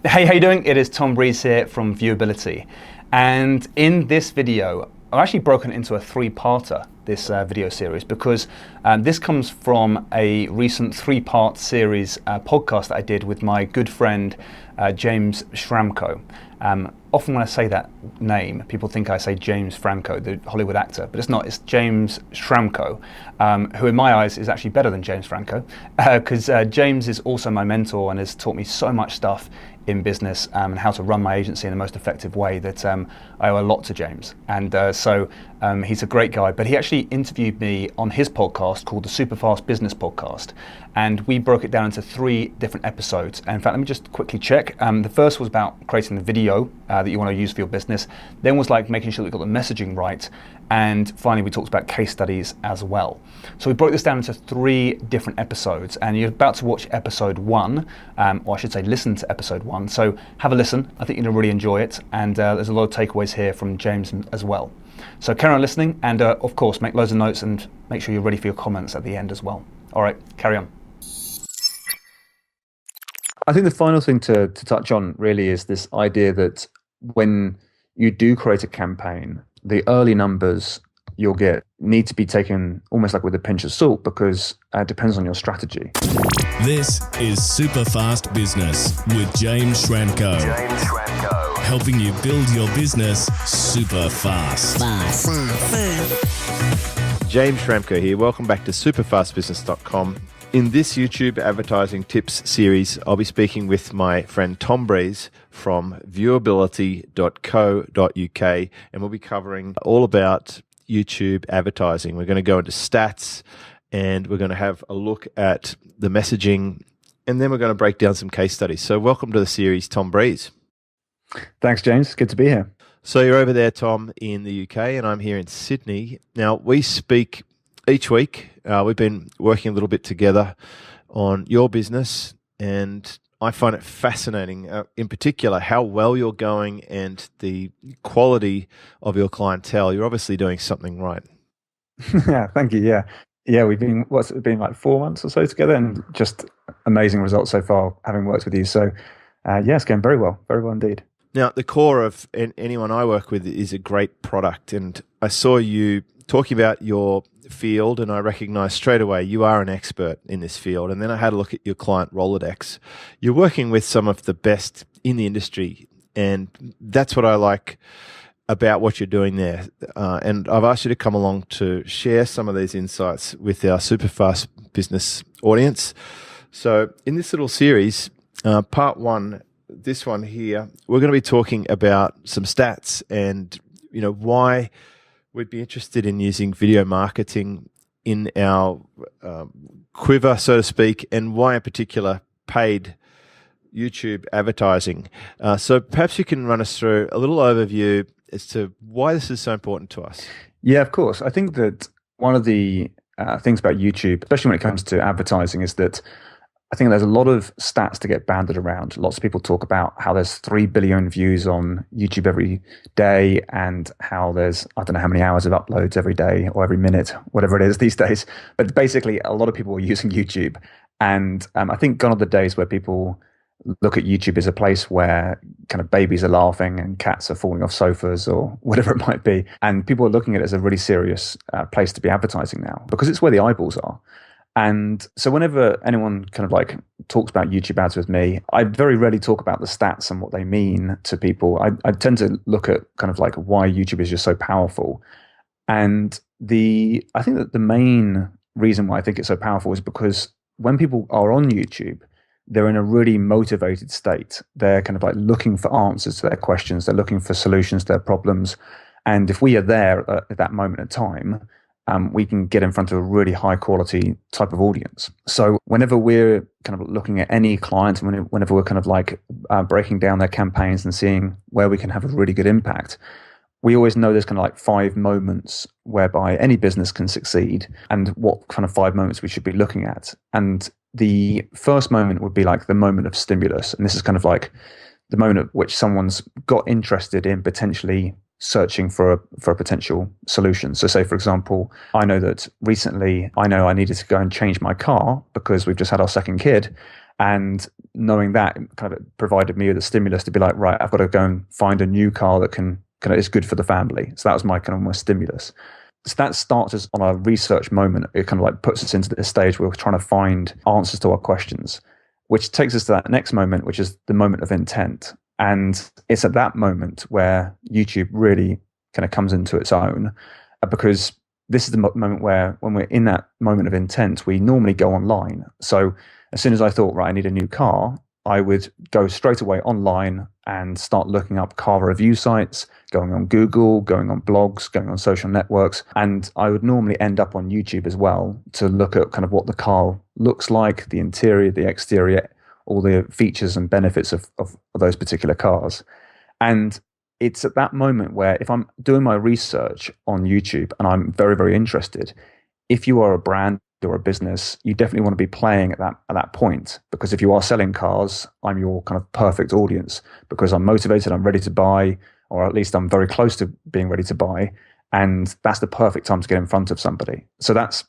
Hey, how you doing? It is Tom Breeze here from Viewability. And in this video, I've actually broken it into a three-parter, this video series, because this comes from a recent three-part series podcast that I did with my good friend, James Schramko. Often when I say that name, people think I say James Franco, the Hollywood actor, but it's not. It's James Schramko, who in my eyes is actually better than James Franco, because James is also my mentor and has taught me so much stuff in business and how to run my agency in the most effective way that I owe a lot to James. And so he's a great guy, but he actually interviewed me on his podcast called the SuperFast Business Podcast. And we broke it down into 3 different episodes. And in fact, let me just quickly check. The first was about creating the video that you want to use for your business. Then was like making sure that you got the messaging right. And finally, we talked about case studies as well. So we broke this down into 3 different episodes, and you're about to watch episode 1, or I should say listen to episode 1. So have a listen. I think you're gonna really enjoy it. And there's a lot of takeaways here from James as well. So carry on listening, and of course, make loads of notes and make sure you're ready for your comments at the end as well. All right, carry on. I think the final thing to touch on really is this idea that when you do create a campaign, the early numbers you'll get need to be taken almost like with a pinch of salt, because it depends on your strategy. This is SuperFast Business with James Schramko. Helping you build your business super fast. James Schramko here. Welcome back to superfastbusiness.com. In this YouTube advertising tips series, I'll be speaking with my friend Tom Breeze from viewability.co.uk, and we'll be covering all about YouTube advertising. We're going to go into stats, and we're going to have a look at the messaging, and then we're going to break down some case studies. So welcome to the series, Tom Breeze. Thanks, James. Good to be here. So you're over there, Tom, in the UK, and I'm here in Sydney. Now, we speak each week. We've been working a little bit together on your business, and I find it fascinating, in particular, how well you're going and the quality of your clientele. You're obviously doing something right. Yeah, thank you. Yeah, we've been, what's it been, like 4 months or so together, and just amazing results so far, having worked with you. So, yeah, it's going very well indeed. Now, the core of anyone I work with is a great product, and I saw you talking about your field, and I recognized straight away you are an expert in this field. And then I had a look at your client Rolodex. You're working with some of the best in the industry, and that's what I like about what you're doing there. And I've asked you to come along to share some of these insights with our Superfast Business audience. So in this little series, part 1, this one here, we're going to be talking about some stats and why we'd be interested in using video marketing in our quiver, so to speak, and why in particular paid YouTube advertising. So perhaps you can run us through a little overview as to why this is so important to us. Yeah, of course. I think that one of the things about YouTube, especially when it comes to advertising, is that I think there's a lot of stats to get banded around. Lots of people talk about how there's 3 billion views on YouTube every day, and how there's, I don't know how many hours of uploads every day or every minute, whatever it is these days. But basically, a lot of people are using YouTube. And I think gone are the days where people look at YouTube as a place where kind of babies are laughing and cats are falling off sofas or whatever it might be. And people are looking at it as a really serious place to be advertising now, because it's where the eyeballs are. And so whenever anyone kind of like talks about YouTube ads with me, I very rarely talk about the stats and what they mean to people. I tend to look at kind of like why YouTube is just so powerful. And I think that the main reason why I think it's so powerful is because when people are on YouTube, they're in a really motivated state. They're kind of like looking for answers to their questions. They're looking for solutions to their problems. And if we are there at that moment in time, we can get in front of a really high quality type of audience. So whenever we're kind of looking at any client, whenever we're kind of like breaking down their campaigns and seeing where we can have a really good impact, we always know there's kind of like 5 moments whereby any business can succeed, and what kind of 5 moments we should be looking at. And the first moment would be like the moment of stimulus. And this is kind of like the moment at which someone's got interested in potentially searching for a potential solution. So say, for example, I know that recently I needed to go and change my car because we've just had our second kid. And knowing that kind of provided me with a stimulus to be like, right, I've got to go and find a new car that can kind of is good for the family. So that was my kind of my stimulus. So that starts us on our research moment. It kind of like puts us into this stage where we're trying to find answers to our questions, which takes us to that next moment, which is the moment of intent. And it's at that moment where YouTube really kind of comes into its own, because this is the moment where, when we're in that moment of intent, we normally go online. So as soon as I thought, right, I need a new car, I would go straight away online and start looking up car review sites, going on Google, going on blogs, going on social networks. And I would normally end up on YouTube as well to look at kind of what the car looks like, the interior, the exterior, all the features and benefits of those particular cars. And it's at that moment where, if I'm doing my research on YouTube and I'm very, very interested, if you are a brand or a business, you definitely want to be playing at that point, because if you are selling cars, I'm your kind of perfect audience, because I'm motivated, I'm ready to buy, or at least I'm very close to being ready to buy, and that's the perfect time to get in front of somebody. So that's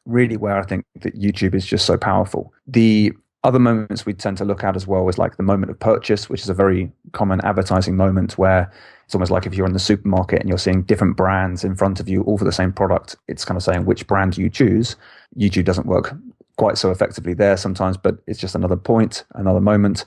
really where I think that YouTube is just so powerful. The other moments we tend to look at as well is like the moment of purchase, which is a very common advertising moment, where it's almost like if you're in the supermarket and you're seeing different brands in front of you, all for the same product, it's kind of saying which brand do you choose. YouTube doesn't work quite so effectively there sometimes, but it's just another point, another moment.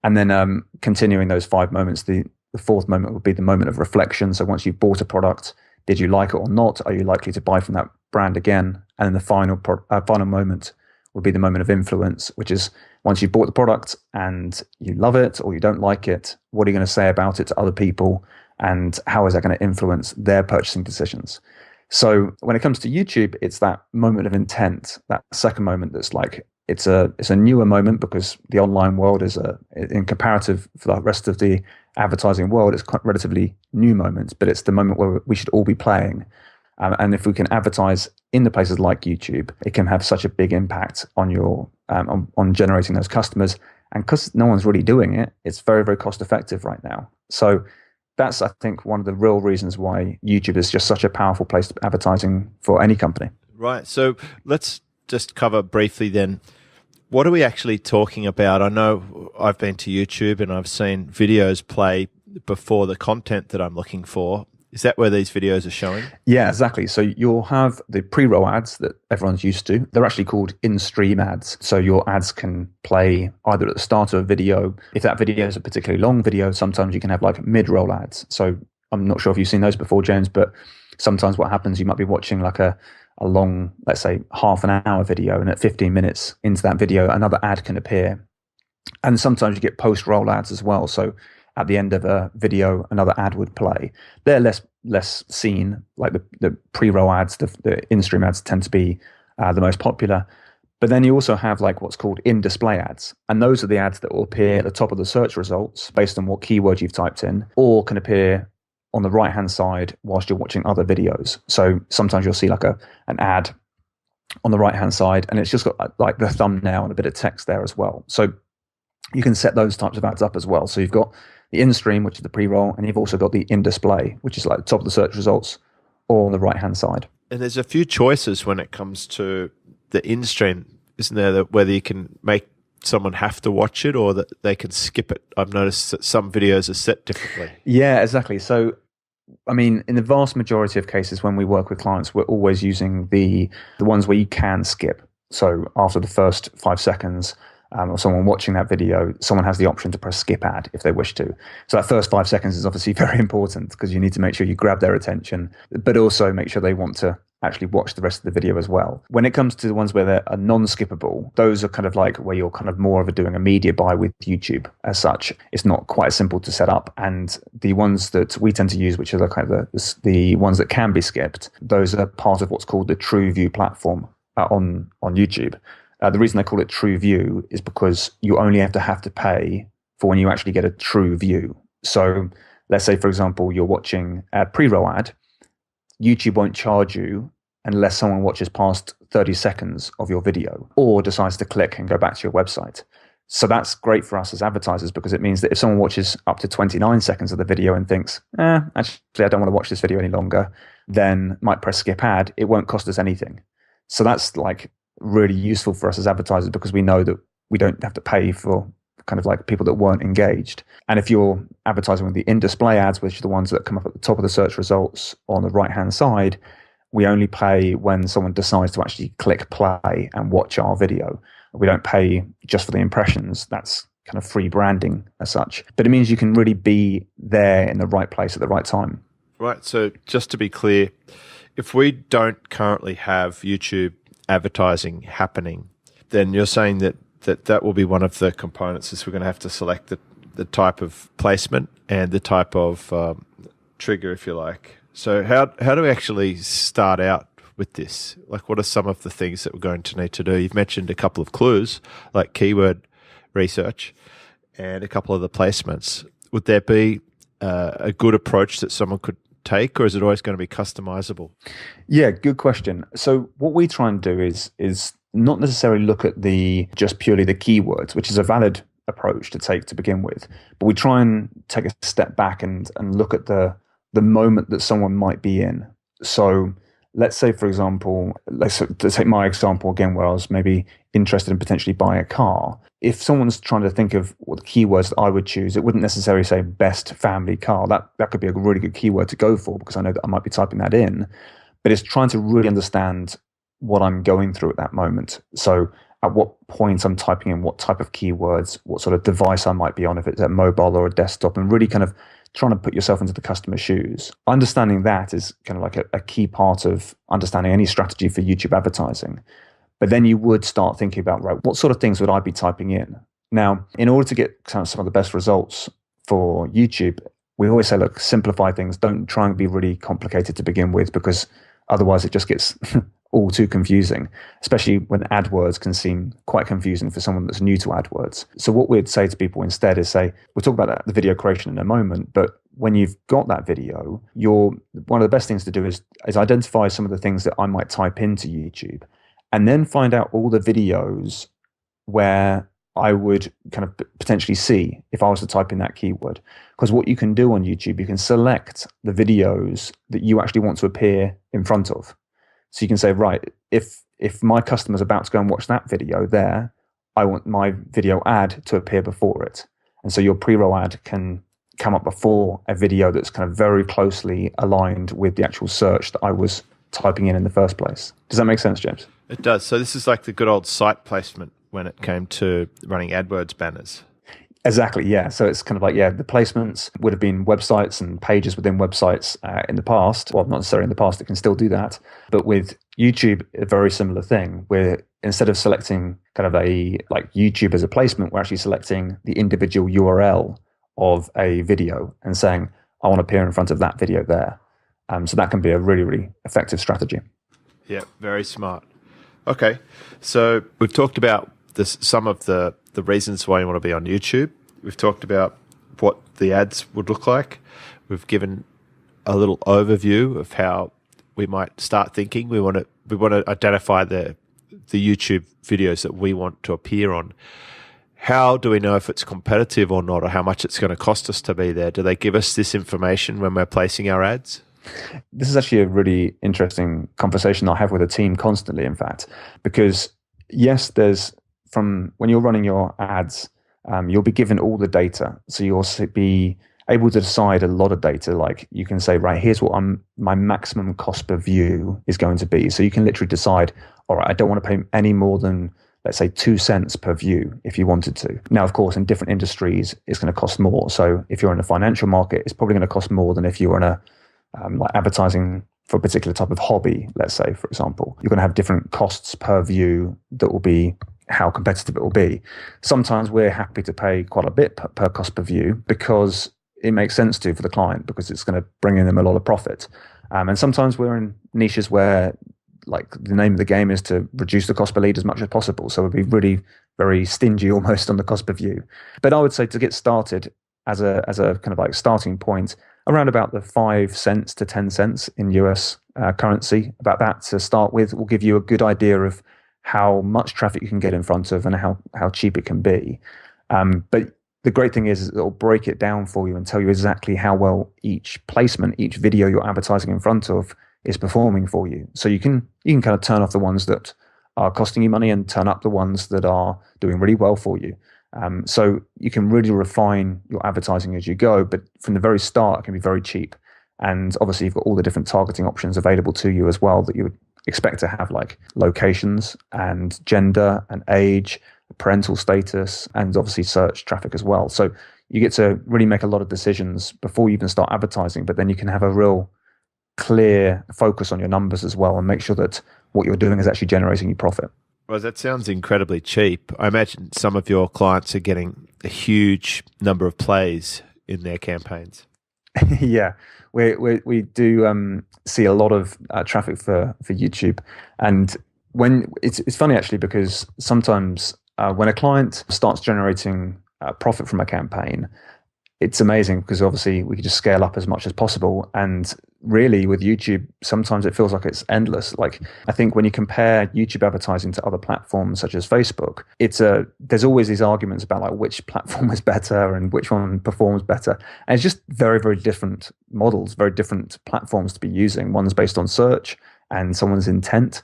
And then continuing those 5 moments, the fourth moment would be the moment of reflection. So once you've bought a product, did you like it or not? Are you likely to buy from that brand again? And then the final moment would be the moment of influence, which is once you've bought the product and you love it or you don't like it, what are you going to say about it to other people, and how is that going to influence their purchasing decisions? So when it comes to YouTube, it's that moment of intent, that second moment that's like, it's a newer moment, because the online world is in comparative for the rest of the advertising world, it's quite relatively new moments, but it's the moment where we should all be playing. And if we can advertise in the places like YouTube, it can have such a big impact on your on generating those customers. And because no one's really doing it, it's very, very cost effective right now. So that's, I think, one of the real reasons why YouTube is just such a powerful place to advertising for any company. Right. So let's just cover briefly then, what are we actually talking about? I know I've been to YouTube and I've seen videos play before the content that I'm looking for. Is that where these videos are showing? Yeah, exactly. So you'll have the pre-roll ads that everyone's used to. They're actually called in-stream ads. So your ads can play either at the start of a video. If that video is a particularly long video, sometimes you can have like mid-roll ads. So I'm not sure if you've seen those before, James, but sometimes what happens, you might be watching like a long, let's say, half an hour video, and at 15 minutes into that video, another ad can appear. And sometimes you get post-roll ads as well. So at the end of a video, another ad would play. They're less seen, like the pre-roll ads, the in-stream ads tend to be the most popular. But then you also have like what's called in-display ads. And those are the ads that will appear at the top of the search results based on what keyword you've typed in, or can appear on the right-hand side whilst you're watching other videos. So sometimes you'll see like an ad on the right-hand side, and it's just got like the thumbnail and a bit of text there as well. So you can set those types of ads up as well. So you've got the in-stream, which is the pre-roll, and you've also got the in-display, which is like the top of the search results, or on the right-hand side. And there's a few choices when it comes to the in-stream, isn't there, that whether you can make someone have to watch it or that they can skip it? I've noticed that some videos are set differently. Yeah, exactly. So, I mean, in the vast majority of cases when we work with clients, we're always using the ones where you can skip. So after the first 5 seconds, or someone watching that video, someone has the option to press skip ad if they wish to. So that first 5 seconds is obviously very important, because you need to make sure you grab their attention, but also make sure they want to actually watch the rest of the video as well. When it comes to the ones where they're non-skippable, those are kind of like where you're kind of more of doing a media buy with YouTube as such. It's not quite simple to set up. And the ones that we tend to use, which are the kind of the ones that can be skipped, those are part of what's called the True View platform on YouTube. The reason they call it True View is because you only have to pay for when you actually get a true view. So let's say, for example, you're watching a pre-roll ad. YouTube won't charge you unless someone watches past 30 seconds of your video or decides to click and go back to your website. So that's great for us as advertisers, because it means that if someone watches up to 29 seconds of the video and thinks, actually, I don't want to watch this video any longer, then might press skip ad, it won't cost us anything. So that's like really useful for us as advertisers, because we know that we don't have to pay for kind of like people that weren't engaged. And if you're advertising with the in-display ads, which are the ones that come up at the top of the search results on the right-hand side, we only pay when someone decides to actually click play and watch our video. We don't pay just for the impressions. That's kind of free branding as such. But it means you can really be there in the right place at the right time. Right. So just to be clear, if we don't currently have YouTube advertising happening, then you're saying that will be one of the components, is we're going to have to select the type of placement and the type of trigger, if you like. So how do we actually start out with this? Like, what are some of the things that we're going to need to do? You've mentioned a couple of clues, like keyword research and a couple of the placements. Would there be a good approach that someone could take, or is it always going to be customizable? Yeah, good question. So what we try and do is not necessarily look at just purely the keywords, which is a valid approach to take to begin with, but we try and take a step back and look at the moment that someone might be in. So let's say, for example, let's take my example again, where I was maybe interested in potentially buying a car. If someone's trying to think of what the keywords that I would choose, it wouldn't necessarily say best family car. That could be a really good keyword to go for, because I know that I might be typing that in. But it's trying to really understand what I'm going through at that moment. So at what point I'm typing in what type of keywords, what sort of device I might be on, if it's a mobile or a desktop, and really kind of trying to put yourself into the customer's shoes. Understanding that is kind of like a key part of understanding any strategy for YouTube advertising. But then you would start thinking about, right, what sort of things would I be typing in? Now, in order to get kind of some of the best results for YouTube, we always say, look, simplify things. Don't try and be really complicated to begin with, because otherwise it just gets all too confusing, especially when AdWords can seem quite confusing for someone that's new to AdWords. So what we'd say to people instead is say, we'll talk about the video creation in a moment, but when you've got that video, one of the best things to do is identify some of the things that I might type into YouTube, and then find out all the videos where I would kind of potentially see if I was to type in that keyword. Because what you can do on YouTube, you can select the videos that you actually want to appear in front of. So you can say, right, if my customer's about to go and watch that video there, I want my video ad to appear before it. And so your pre-roll ad can come up before a video that's kind of very closely aligned with the actual search that I was typing in the first place. Does that make sense, James? It does. So this is like the good old site placement when it came to running AdWords banners. Exactly, yeah. So it's kind of like, the placements would have been websites and pages within websites in the past. Well, not necessarily in the past, it can still do that. But with YouTube, a very similar thing, where instead of selecting kind of like YouTube as a placement, we're actually selecting the individual URL of a video and saying, I want to appear in front of that video there. So that can be a really, really effective strategy. Yeah, very smart. Okay, so we've talked about some of the reasons why you want to be on YouTube. We've talked about what the ads would look like. We've given a little overview of how we might start thinking. We want to identify the YouTube videos that we want to appear on. How do we know if it's competitive or not, or how much it's going to cost us to be there? Do they give us this information when we're placing our ads? This is actually a really interesting conversation I have with a team constantly, in fact, because yes, from when you're running your ads, you'll be given all the data. So you'll be able to decide a lot of data. Like you can say, right, here's what my maximum cost per view is going to be. So you can literally decide, all right, I don't want to pay any more than, let's say, 2 cents per view if you wanted to. Now, of course, in different industries, it's going to cost more. So if you're in the financial market, it's probably going to cost more than if you're in a like advertising for a particular type of hobby, let's say, for example. You're going to have different costs per view that will be how competitive it will be. Sometimes we're happy to pay quite a bit per cost per view because it makes sense to for the client, because it's going to bring in them a lot of profit. And sometimes we're in niches where, like, the name of the game is to reduce the cost per lead as much as possible. So we'll be really very stingy almost on the cost per view. But I would say to get started as a kind of like starting point, around about the 5 cents to 10 cents in US currency, about that to start with, will give you a good idea of how much traffic you can get in front of and how cheap it can be. But the great thing is it'll break it down for you and tell you exactly how well each placement, each video you're advertising in front of is performing for you. So you can kind of turn off the ones that are costing you money and turn up the ones that are doing really well for you. So you can really refine your advertising as you go, but from the very start, it can be very cheap. And obviously, you've got all the different targeting options available to you as well that you would expect to have, like locations and gender and age, parental status, and obviously search traffic as well. So you get to really make a lot of decisions before you even start advertising, but then you can have a real clear focus on your numbers as well and make sure that what you're doing is actually generating you profit. Well, that sounds incredibly cheap. I imagine some of your clients are getting a huge number of plays in their campaigns. Yeah, we do see a lot of traffic for YouTube, and when it's funny actually, because sometimes when a client starts generating profit from a campaign, it's amazing because obviously we can just scale up as much as possible. And really with YouTube, sometimes it feels like it's endless. Like I think when you compare YouTube advertising to other platforms such as Facebook, there's always these arguments about like which platform is better and which one performs better. And it's just very, very different models, very different platforms to be using. One's based on search and someone's intent,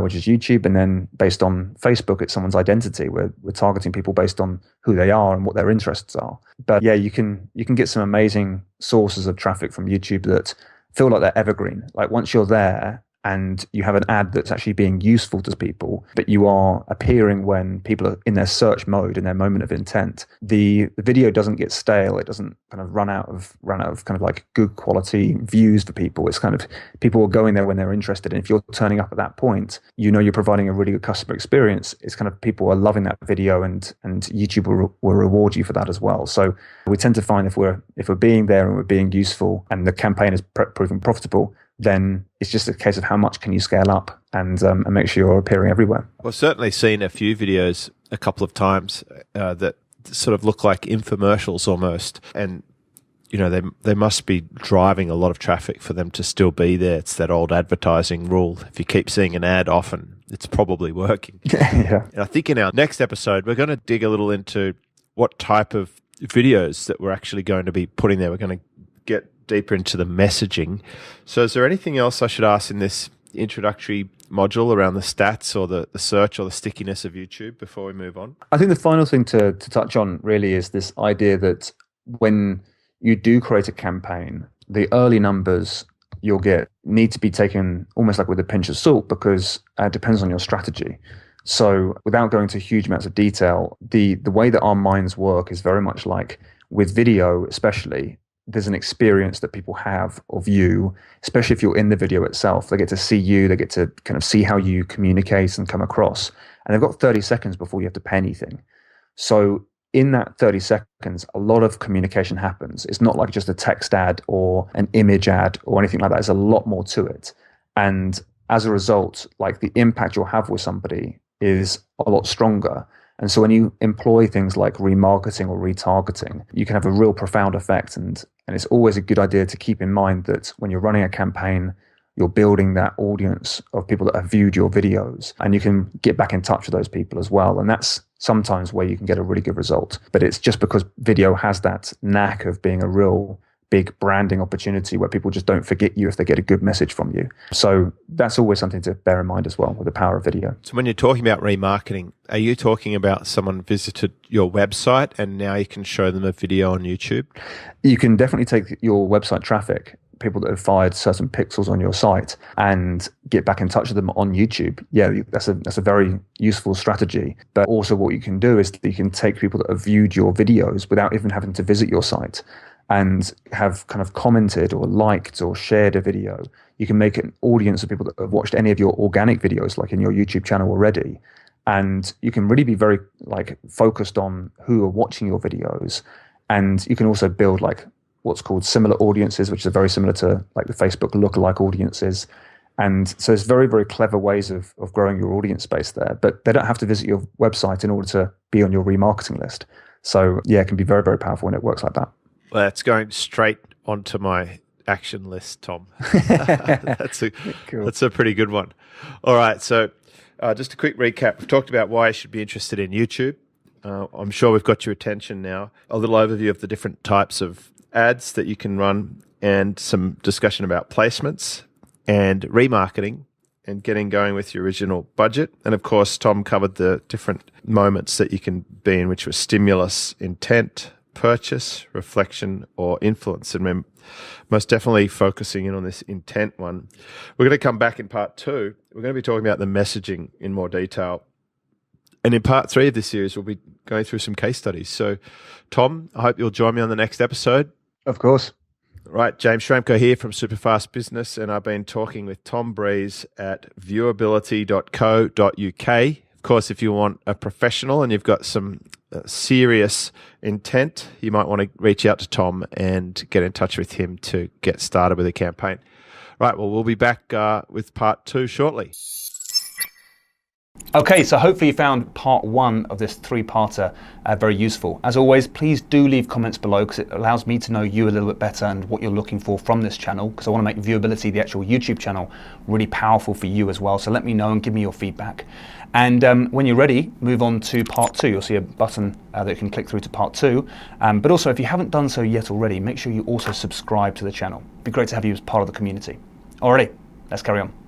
which is YouTube, and then based on Facebook, it's someone's identity. We're targeting people based on who they are and what their interests are. But yeah, you can get some amazing sources of traffic from YouTube that feel like they're evergreen. Like once you're there and you have an ad that's actually being useful to people, but you are appearing when people are in their search mode, in their moment of intent, the video doesn't get stale. It doesn't kind of run out of kind of like good quality views for people. It's kind of people are going there when they're interested. And if you're turning up at that point, you know you're providing a really good customer experience. It's kind of people are loving that video, and YouTube will reward you for that as well. So we tend to find if we're being there and we're being useful and the campaign is proving profitable, then it's just a case of how much can you scale up and make sure you're appearing everywhere. Well, I've certainly seen a few videos a couple of times that sort of look like infomercials almost. And, you know, they must be driving a lot of traffic for them to still be there. It's that old advertising rule. If you keep seeing an ad often, it's probably working. Yeah. And I think in our next episode, we're going to dig a little into what type of videos that we're actually going to be putting there. We're going to get deeper into the messaging. So is there anything else I should ask in this introductory module around the stats or the search or the stickiness of YouTube before we move on? I think the final thing to touch on really is this idea that when you do create a campaign, the early numbers you'll get need to be taken almost like with a pinch of salt, because it depends on your strategy. So without going to huge amounts of detail, the way that our minds work is very much like with video, especially, there's an experience that people have of you, especially if you're in the video itself. They get to see you, they get to kind of see how you communicate and come across. And they've got 30 seconds before you have to pay anything. So in that 30 seconds, a lot of communication happens. It's not like just a text ad or an image ad or anything like that. There's a lot more to it. And as a result, like the impact you'll have with somebody is a lot stronger. And so when you employ things like remarketing or retargeting, you can have a real profound effect. And it's always a good idea to keep in mind that when you're running a campaign, you're building that audience of people that have viewed your videos, and you can get back in touch with those people as well. And that's sometimes where you can get a really good result. But it's just because video has that knack of being a real big branding opportunity where people just don't forget you if they get a good message from you. So that's always something to bear in mind as well with the power of video. So when you're talking about remarketing, are you talking about someone visited your website and now you can show them a video on YouTube? You can definitely take your website traffic, people that have fired certain pixels on your site, and get back in touch with them on YouTube. Yeah, that's a very useful strategy. But also what you can do is that you can take people that have viewed your videos without even having to visit your site and have kind of commented or liked or shared a video. You can make an audience of people that have watched any of your organic videos, like in your YouTube channel already. And you can really be very like focused on who are watching your videos. And you can also build like what's called similar audiences, which are very similar to like the Facebook lookalike audiences. And so it's very, very clever ways of growing your audience base there. But they don't have to visit your website in order to be on your remarketing list. So yeah, it can be very, very powerful when it works like that. Well, that's going straight onto my action list, Tom. That's a pretty good one. All right, so just a quick recap. We've talked about why you should be interested in YouTube. I'm sure we've got your attention now. A little overview of the different types of ads that you can run, and some discussion about placements and remarketing and getting going with your original budget. And of course, Tom covered the different moments that you can be in, which was stimulus, intent, purchase, reflection, or influence. And we're most definitely focusing in on this intent one. We're going to come back in part 2. We're going to be talking about the messaging in more detail. And in part 3 of this series, we'll be going through some case studies. So, Tom, I hope you'll join me on the next episode. Of course. Right, James Schramko here from SuperFast Business, and I've been talking with Tom Breeze at viewability.co.uk. Of course, if you want a professional and you've got some serious intent, you might want to reach out to Tom and get in touch with him to get started with a campaign. Right, well, we'll be back with part 2 shortly. Okay, so hopefully you found part 1 of this 3-parter very useful. As always, please do leave comments below because it allows me to know you a little bit better and what you're looking for from this channel, because I want to make Viewability, the actual YouTube channel, really powerful for you as well. So let me know and give me your feedback. And when you're ready, move on to part 2. You'll see a button that you can click through to part 2. But also, if you haven't done so yet already, make sure you also subscribe to the channel. It'd be great to have you as part of the community. Alrighty, let's carry on.